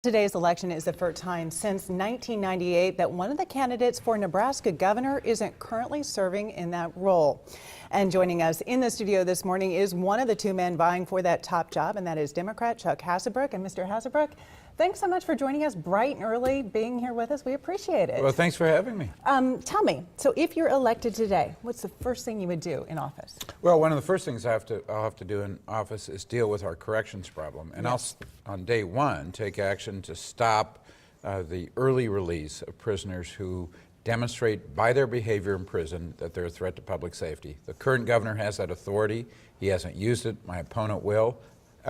Today's election is the first time since 1998 that one of the candidates for Nebraska governor isn't currently serving in that role. And joining us in the studio this morning is one of the two men vying for that top job, and that is Democrat Chuck Hassebrook. And Mr. Hassebrook, thanks so much for joining us bright and early, being here with us. We appreciate it. Well, thanks for having me. Tell me, so if you're elected today, what's the first thing you would do in office? Well, one of the first things I'll have to do in office is deal with our corrections problem. And I'll, on day one, take action to stop the early release of prisoners who demonstrate by their behavior in prison that they're a threat to public safety. The current governor has that authority. He hasn't used it. My opponent will.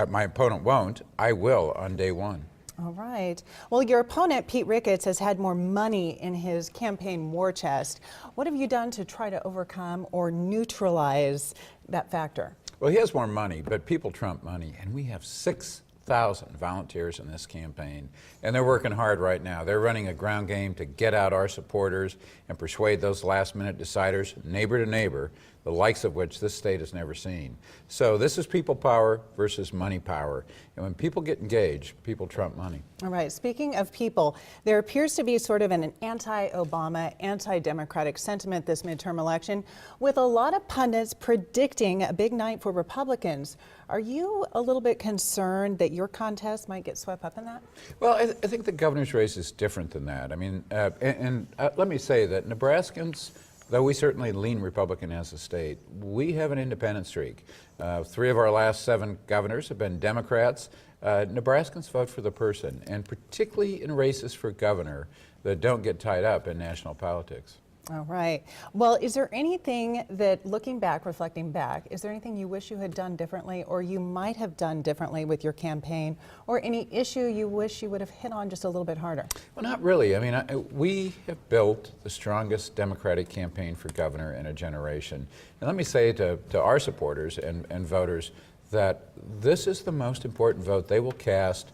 My opponent won't. I will on day one. All right. Well, your opponent, Pete Ricketts, has had more money in his campaign war chest. What have you done to try to overcome or neutralize that factor? Well, he has more money, but people trump money, and we have 6,000 volunteers in this campaign, and they're working hard right now. They're running a ground game to get out our supporters and persuade those last-minute deciders, neighbor to neighbor, the likes of which this state has never seen. So this is people power versus money power. And when people get engaged, people trump money. All right. Speaking of people, there appears to be sort of an anti-Obama, anti-democratic sentiment this midterm election, with a lot of pundits predicting a big night for Republicans. Are you a little bit concerned that your contest might get swept up in that? Well, I think the governor's race is different than that. I mean, let me say that Nebraskans, though we certainly lean Republican as a state, we have an independent streak. 3 of our last 7 governors have been Democrats. Nebraskans vote for the person, and particularly in races for governor that don't get tied up in national politics. All right. Well, is there anything that, looking back, reflecting back, is there anything you wish you had done differently or you might have done differently with your campaign, or any issue you wish you would have hit on just a little bit harder? Well, not really. I mean, we have built the strongest Democratic campaign for governor in a generation. And let me say to our supporters and voters that this is the most important vote they will cast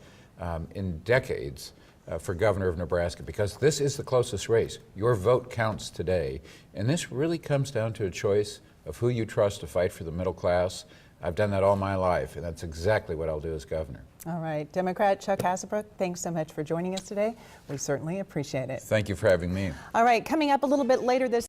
in decades for governor of Nebraska, because this is the closest race. Your vote counts today, and this really comes down to a choice of who you trust to fight for the middle class. I've done that all my life, and that's exactly what I'll do as governor. All right. Democrat Chuck Hassebrook, thanks so much for joining us today. We certainly appreciate it. Thank you for having me. All right. Coming up a little bit later this